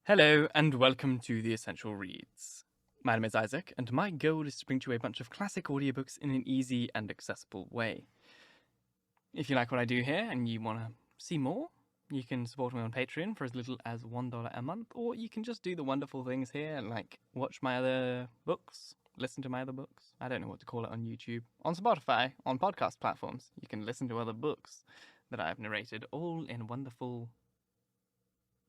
Hello, and welcome to The Essential Reads. My name is Isaac, and my goal is to bring to you a bunch of classic audiobooks in an easy and accessible way. If you like what I do here and you want to see more, you can support me on Patreon for as little as $1 a month, or you can just do the wonderful things here, like watch my other books, listen to my other books. I don't know what to call it on YouTube. On Spotify, on podcast platforms, you can listen to other books that I've narrated, all in wonderful...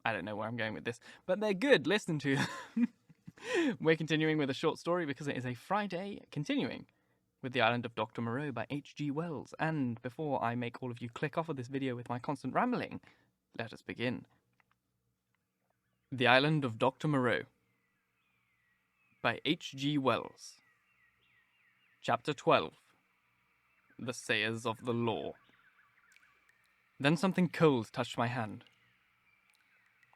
I don't know where I'm going with this, but they're good. Listen to them. We're continuing with a short story because it is a Friday, continuing with The Island of Dr Moreau by H.G. Wells. And before I make all of you click off of this video with my constant rambling, let us begin. The Island of Dr Moreau by H.G. Wells. Chapter 12. The Sayers of the Law. Then something cold touched my hand.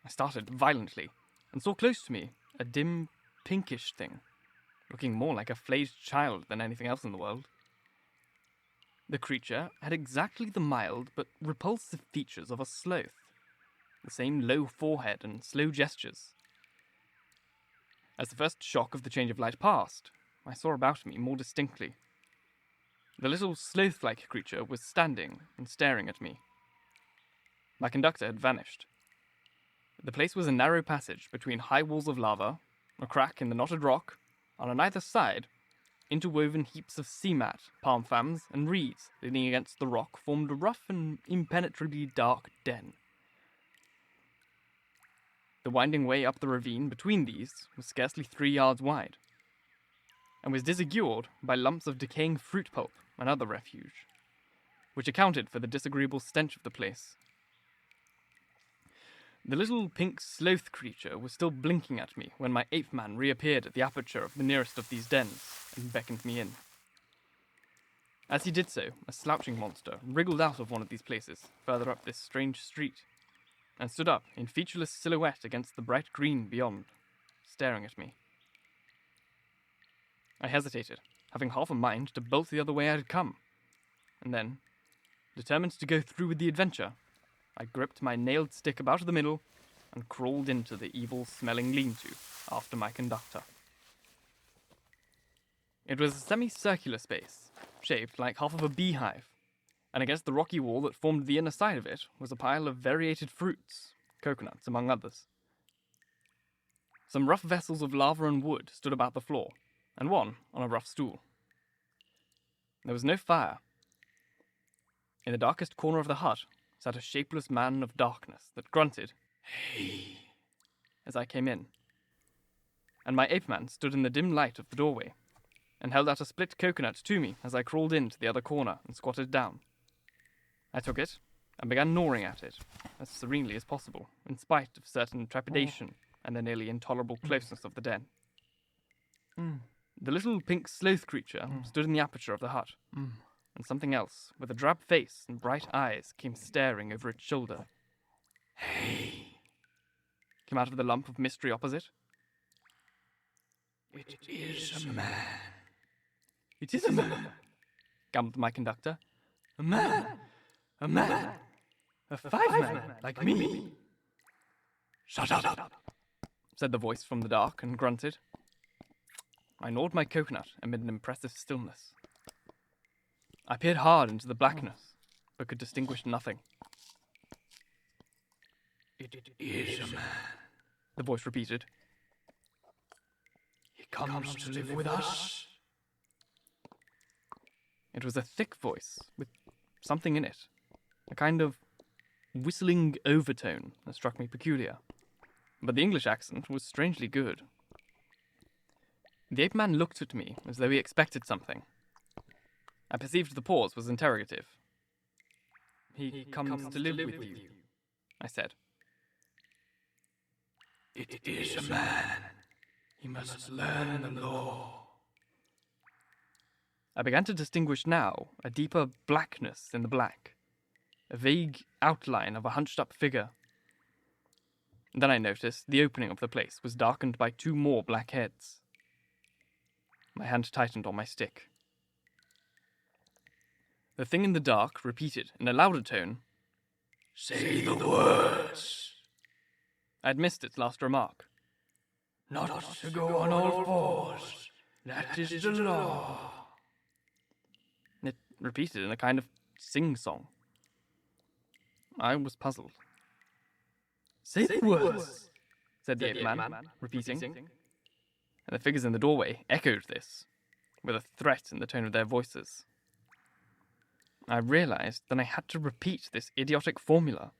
I started violently, and saw close to me a dim, pinkish thing, looking more like a flayed child than anything else in the world. The creature had exactly the mild but repulsive features of a sloth, the same low forehead and slow gestures. As the first shock of the change of light passed, I saw about me more distinctly. The little sloth-like creature was standing and staring at me. My conductor had vanished. The place was a narrow passage between high walls of lava, a crack in the knotted rock, and on either side, interwoven heaps of sea mat, palm fans, and reeds leaning against the rock formed a rough and impenetrably dark den. The winding way up the ravine between these was scarcely 3 yards wide, and was disfigured by lumps of decaying fruit pulp and other refuge, which accounted for the disagreeable stench of the place. The little pink sloth creature was still blinking at me when my Ape-man reappeared at the aperture of the nearest of these dens and beckoned me in. As he did so, a slouching monster wriggled out of one of these places further up this strange street, and stood up in featureless silhouette against the bright green beyond, staring at me. I hesitated, having half a mind to bolt the other way I had come, and then, determined to go through with the adventure, I gripped my nailed stick about the middle and crawled into the evil-smelling lean-to after my conductor. It was a semicircular space, shaped like half of a beehive, and against the rocky wall that formed the inner side of it was a pile of variegated fruits, coconuts among others. Some rough vessels of lava and wood stood about the floor, and one on a rough stool. There was no fire. In the darkest corner of the hut sat a shapeless man of darkness that grunted, "Hey," as I came in. And my ape-man stood in the dim light of the doorway, and held out a split coconut to me as I crawled into the other corner and squatted down. I took it, and began gnawing at it, as serenely as possible, in spite of certain trepidation and the nearly intolerable closeness of the den. The little pink sloth creature stood in the aperture of the hut, and something else, with a drab face and bright eyes, came staring over its shoulder. "Hey," came out of the lump of mystery opposite. "It is a man." "It is a man," gambled my conductor. "A man! A man! A 5-man, like me!" "Shut up," said the voice from the dark, and grunted. I gnawed my coconut amid an impressive stillness. I peered hard into the blackness, but could distinguish nothing. "It is a man," the voice repeated. "He comes to live with us." It was a thick voice, with something in it, a kind of whistling overtone that struck me peculiar, but the English accent was strangely good. The ape-man looked at me as though he expected something. I perceived the pause was interrogative. He comes to live with you, I said. "It is a man. He must learn the law." I began to distinguish now a deeper blackness in the black, a vague outline of a hunched-up figure. Then I noticed the opening of the place was darkened by 2 more black heads. My hand tightened on my stick. The thing in the dark repeated in a louder tone, "Say the words." I'd missed its last remark. Not to go on all fours. That is the law. It repeated in a kind of sing-song. I was puzzled. Say the words, said the Ape-man, repeating. And the figures in the doorway echoed this, with a threat in the tone of their voices. I realized that I had to repeat this idiotic formula.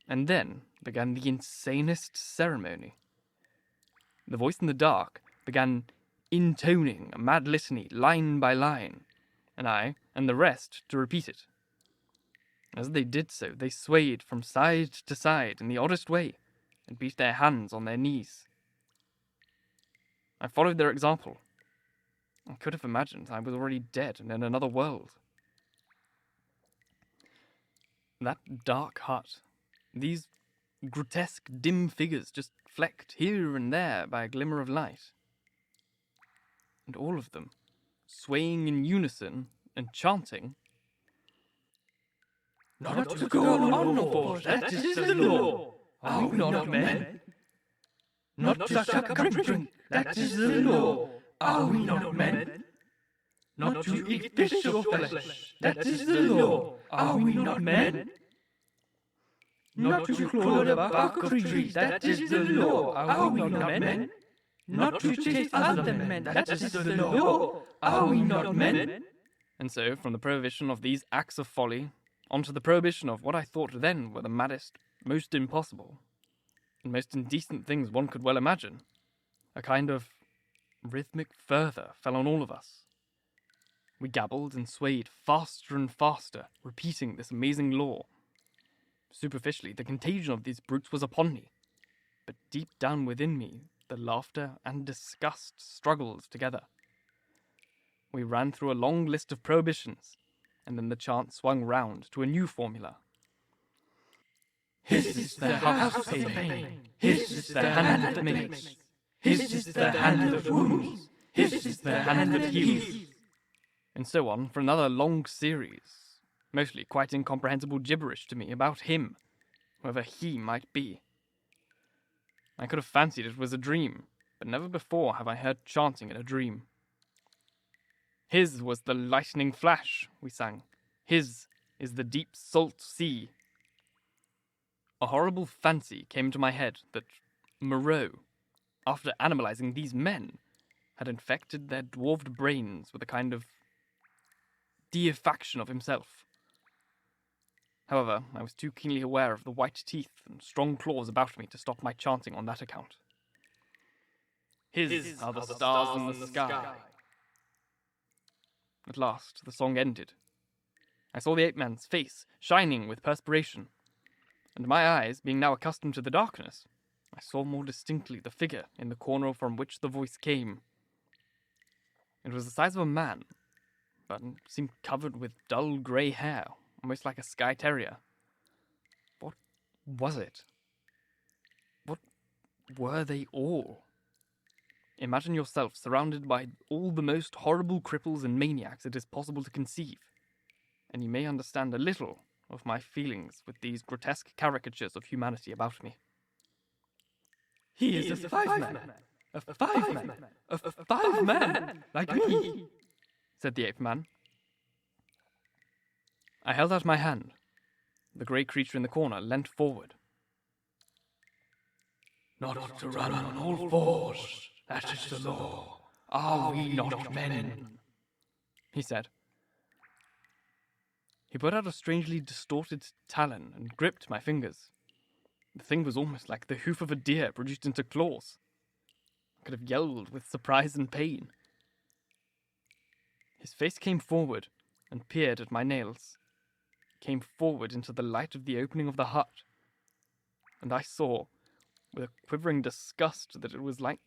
And then began the insanest ceremony. The voice in the dark began intoning a mad litany, line by line, and I and the rest to repeat it. As they did so, they swayed from side to side in the oddest way, and beat their hands on their knees. I followed their example. I could have imagined I was already dead and in another world. That dark hut, these grotesque dim figures just flecked here and there by a glimmer of light. And all of them, swaying in unison and chanting, Not to go on all fours, that is the law. Are we not men? Not to suck a drink, that is the law. Are we not men? Not to eat fish or flesh, that is the law. Are we not men? Not to claw the bark of trees, that is the law. Are we not men? Not to chase other men, that is the law. Are we not men? And so, from the prohibition of these acts of folly, onto the prohibition of what I thought then were the maddest, most impossible, and most indecent things one could well imagine, a kind of rhythmic fervour fell on all of us. We gabbled and swayed faster and faster, repeating this amazing law. Superficially, the contagion of these brutes was upon me, but deep down within me, the laughter and disgust struggled together. We ran through a long list of prohibitions, and then the chant swung round to a new formula. His is the house of pain. His is the hand that makes. His is the hand that wounds. His is the hand that heals. And so on for another long series, mostly quite incomprehensible gibberish to me about him, whoever he might be. I could have fancied it was a dream, but never before have I heard chanting in a dream. His was the lightning flash, we sang. His is the deep salt sea. A horrible fancy came into my head that Moreau, after animalizing these men, had infected their dwarfed brains with a kind of deification of himself. However, I was too keenly aware of the white teeth and strong claws about me to stop my chanting on that account. His are the stars in the sky. At last, the song ended. I saw the ape-man's face shining with perspiration, and my eyes, being now accustomed to the darkness, I saw more distinctly the figure in the corner from which the voice came. It was the size of a man, but seemed covered with dull grey hair, almost like a sky terrier. What was it? What were they all? Imagine yourself surrounded by all the most horrible cripples and maniacs it is possible to conceive, and you may understand a little of my feelings with these grotesque caricatures of humanity about me. He is a five-man, a five-man, a five-man, like me, said the ape-man. I held out my hand. The grey creature in the corner leant forward. Not to run on all fours, that is the law. Are we not men? He said. He put out a strangely distorted talon and gripped my fingers. The thing was almost like the hoof of a deer produced into claws. I could have yelled with surprise and pain. His face came forward and peered at my nails. Came forward into the light of the opening of the hut. And I saw, with a quivering disgust, that it was like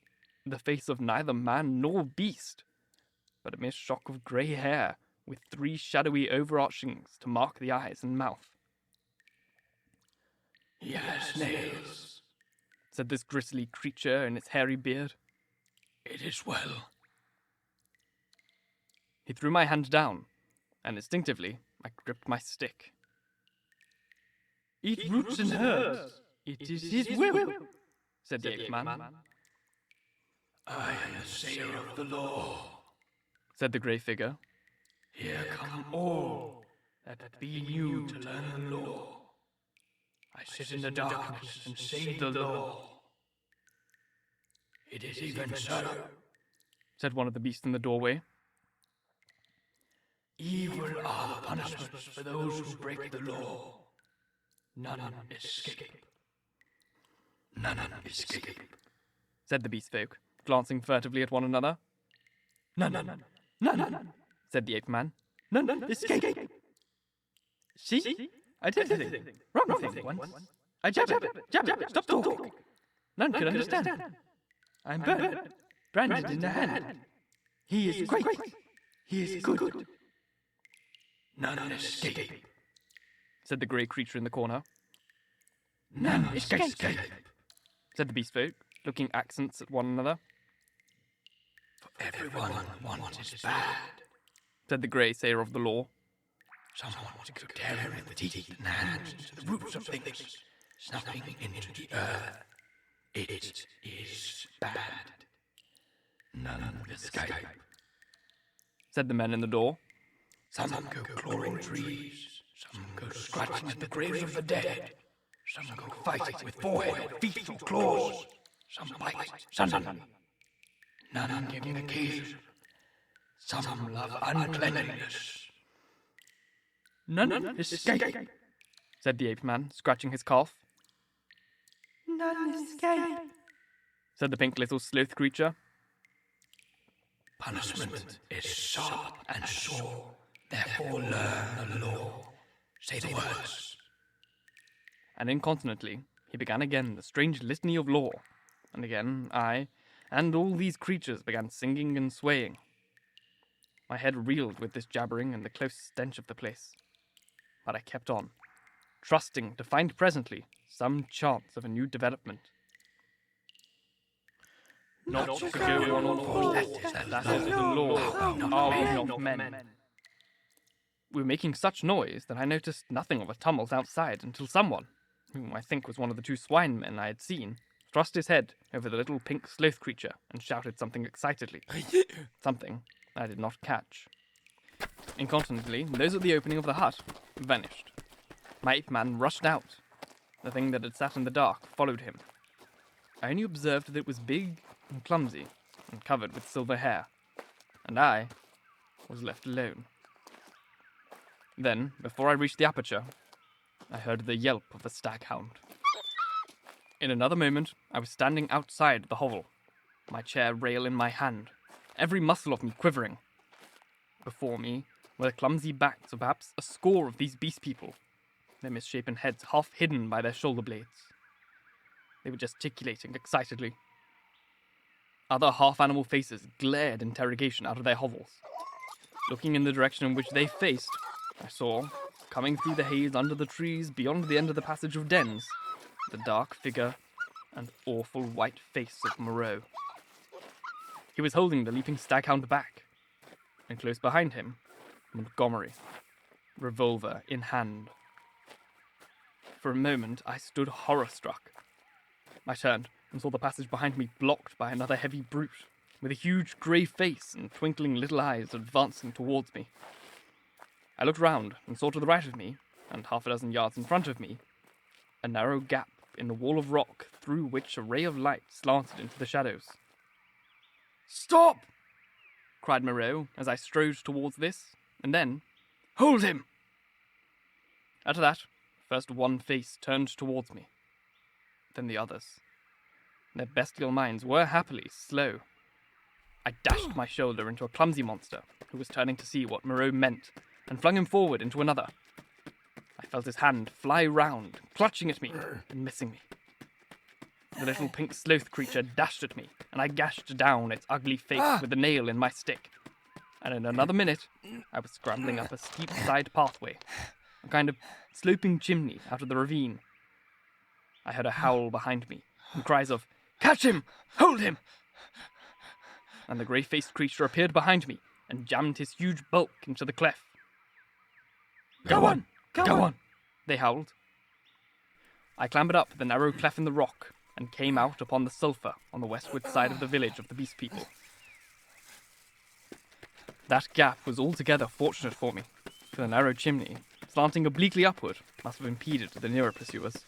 the face of neither man nor beast, but a mere shock of grey hair with 3 shadowy overarchings to mark the eyes and mouth. He has nails, said this grisly creature in its hairy beard. It is well. He threw my hand down, and instinctively I gripped my stick. Eat roots and herbs. It is his will, said the Ape-man. I am the sayer of the law, said the grey figure. Here come all that be new to learn the law. I sit in the darkness and sing the law. It is even so, said one of the beasts in the doorway. Evil are the punishments for those who break the law. None escape. None escape, said the beast folk, glancing furtively at one another. None, said the Ape-man. none escape. See? I did the wrong thing once. I jab, stop talking. None could understand. I'm burned, branded in the hand. He is great. He is good, None escape. said the grey creature in the corner. None escape, said the beast folk, looking accents at one another. For everyone wants is bad, said the grey sayer of the law. Someone wants to tear with teeth and hands into the roots of things, snuffing into the earth. It is bad. None escape, said the men in the door. Some go clawing trees, some go scratching at the graves of the dead, some go fighting with forehead, feet, or claws, some bite, some none giving occasion. Some love uncleanliness. None escape, said the Ape-man, scratching his calf. None escape, said the pink little sloth creature. Punishment is sharp and sure, therefore learn the law. Say the words. And incontinently he began again the strange litany of law, and again I and all these creatures began singing and swaying. My head reeled with this jabbering and the close stench of the place, but I kept on, trusting to find presently some chance of a new development. Not to go on all fours, that is the law, are we not men? We were making such noise that I noticed nothing of a tumult outside until someone, whom I think was one of the two swine men I had seen, thrust his head over the little pink sloth creature and shouted something excitedly. Something I did not catch. Incontinently, those at the opening of the hut vanished. My ape-man rushed out. The thing that had sat in the dark followed him. I only observed that it was big and clumsy and covered with silver hair, and I was left alone. Then, before I reached the aperture, I heard the yelp of a staghound. In another moment, I was standing outside the hovel, my chair rail in my hand, every muscle of me quivering. Before me were the clumsy backs of perhaps a score of these beast people, their misshapen heads half hidden by their shoulder blades. They were gesticulating excitedly. Other half-animal faces glared interrogation out of their hovels. Looking in the direction in which they faced, I saw, coming through the haze under the trees beyond the end of the passage of dens, the dark figure and awful white face of Moreau. He was holding the leaping staghound back, and close behind him, Montgomery, revolver in hand. For a moment, I stood horror-struck. I turned and saw the passage behind me blocked by another heavy brute, with a huge grey face and twinkling little eyes advancing towards me. I looked round and saw to the right of me, and half a dozen yards in front of me, a narrow gap in the wall of rock through which a ray of light slanted into the shadows. "Stop!" cried Moreau as I strode towards this, and then, "Hold him!" At that, first one face turned towards me, then the others. Their bestial minds were happily slow. I dashed my shoulder into a clumsy monster who was turning to see what Moreau meant, and flung him forward into another. I felt his hand fly round, clutching at me and missing me. The little pink sloth creature dashed at me, and I gashed down its ugly face with the nail in my stick. And in another minute, I was scrambling up a steep side pathway, a kind of sloping chimney out of the ravine. I heard a howl behind me, and cries of, "Catch him! Hold him!" And the grey-faced creature appeared behind me, and jammed his huge bulk into the cleft. Go on! They howled. I clambered up the narrow cleft in the rock and came out upon the sulphur on the westward side of the village of the Beast People. That gap was altogether fortunate for me, for the narrow chimney, slanting obliquely upward, must have impeded the nearer pursuers.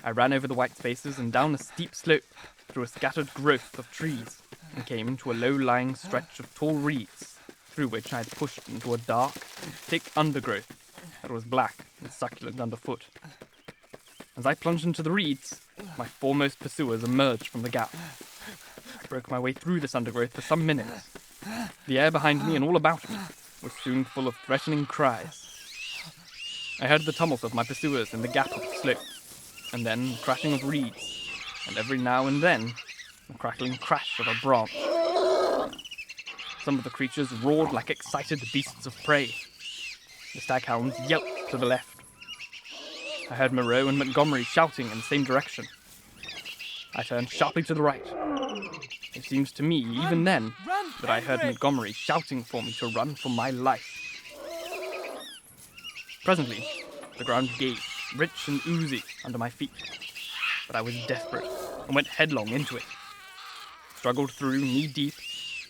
I ran over the white spaces and down a steep slope through a scattered growth of trees, and came to a low-lying stretch of tall reeds, through which I had pushed into a dark, thick undergrowth that was black and succulent underfoot. As I plunged into the reeds, my foremost pursuers emerged from the gap. I broke my way through this undergrowth for some minutes. The air behind me and all about me was soon full of threatening cries. I heard the tumult of my pursuers in the gap of the slope, and then the crashing of reeds, and every now and then the crackling crash of a branch. Some of the creatures roared like excited beasts of prey. The staghounds yelped to the left. I heard Moreau and Montgomery shouting in the same direction. I turned sharply to the right. It seems to me, even then, that I heard Montgomery shouting for me to run for my life. Presently, the ground gave, rich and oozy, under my feet. But I was desperate, and went headlong into it. Struggled through knee-deep,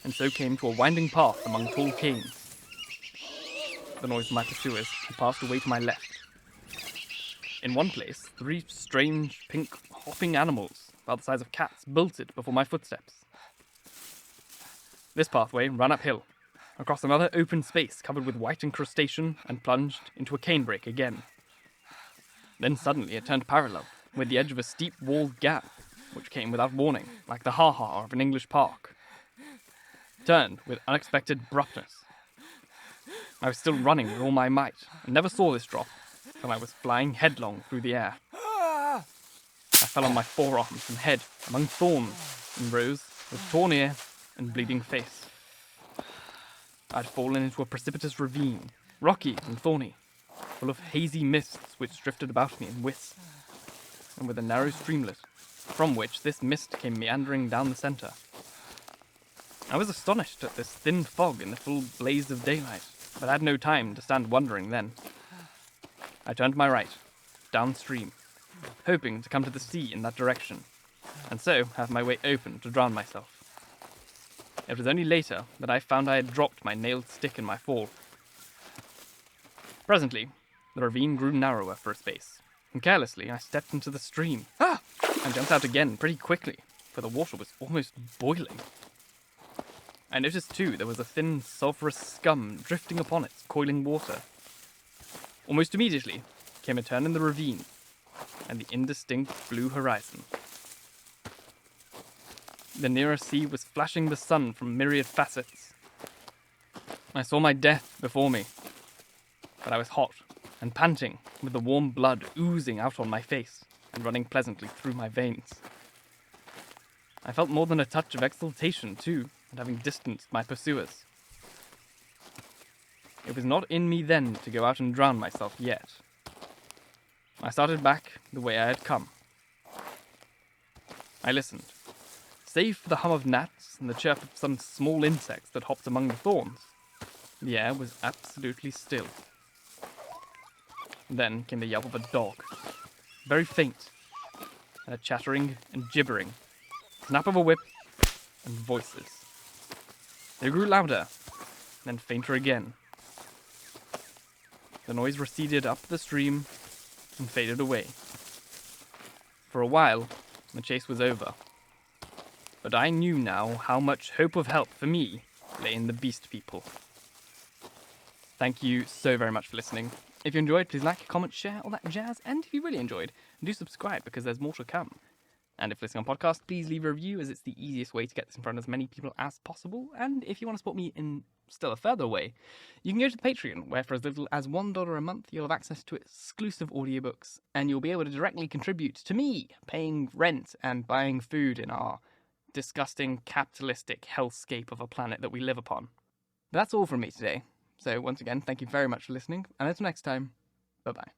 and so came to a winding path among tall canes. The noise of my pursuers had passed away to my left. In one place, 3 strange, pink, hopping animals, about the size of cats, bolted before my footsteps. This pathway ran uphill, across another open space covered with white incrustation, and plunged into a canebrake again. Then suddenly it turned parallel, with the edge of a steep walled gap, which came without warning, like the ha-ha of an English park. Turned with unexpected abruptness. I was still running with all my might, and never saw this drop, till I was flying headlong through the air. I fell on my forearms and head among thorns, and rose with torn ear and bleeding face. I had fallen into a precipitous ravine, rocky and thorny, full of hazy mists which drifted about me in wisps, and with a narrow streamlet, from which this mist came meandering down the centre. I was astonished at this thin fog in the full blaze of daylight, but had no time to stand wondering then. I turned to my right, downstream, hoping to come to the sea in that direction, and so have my way open to drown myself. It was only later that I found I had dropped my nailed stick in my fall. Presently, the ravine grew narrower for a space, and carelessly I stepped into the stream, and jumped out again pretty quickly, for the water was almost boiling. I noticed too there was a thin sulphurous scum drifting upon its coiling water. Almost immediately came a turn in the ravine, and the indistinct blue horizon. The nearer sea was flashing the sun from myriad facets. I saw my death before me, but I was hot and panting, with the warm blood oozing out on my face and running pleasantly through my veins. I felt more than a touch of exultation, too, at having distanced my pursuers. It was not in me then to go out and drown myself yet. I started back the way I had come. I listened. Save for the hum of gnats and the chirp of some small insects that hopped among the thorns, the air was absolutely still. Then came the yelp of a dog, very faint, and a chattering and gibbering, snap of a whip, and voices. They grew louder, then fainter again. The noise receded up the stream and faded away. For a while, the chase was over. But I knew now how much hope of help for me lay in the Beast People. Thank you so very much for listening. If you enjoyed, please like, comment, share, all that jazz. And if you really enjoyed, do subscribe because there's more to come. And if listening on podcast, please leave a review as it's the easiest way to get this in front of as many people as possible. And if you want to support me in still a further way, you can go to the Patreon, where for as little as $1 a month, you'll have access to exclusive audiobooks, and you'll be able to directly contribute to me paying rent and buying food in our disgusting capitalistic hellscape of a planet that we live upon. But that's all from me today. So once again, thank you very much for listening, and until next time, bye-bye.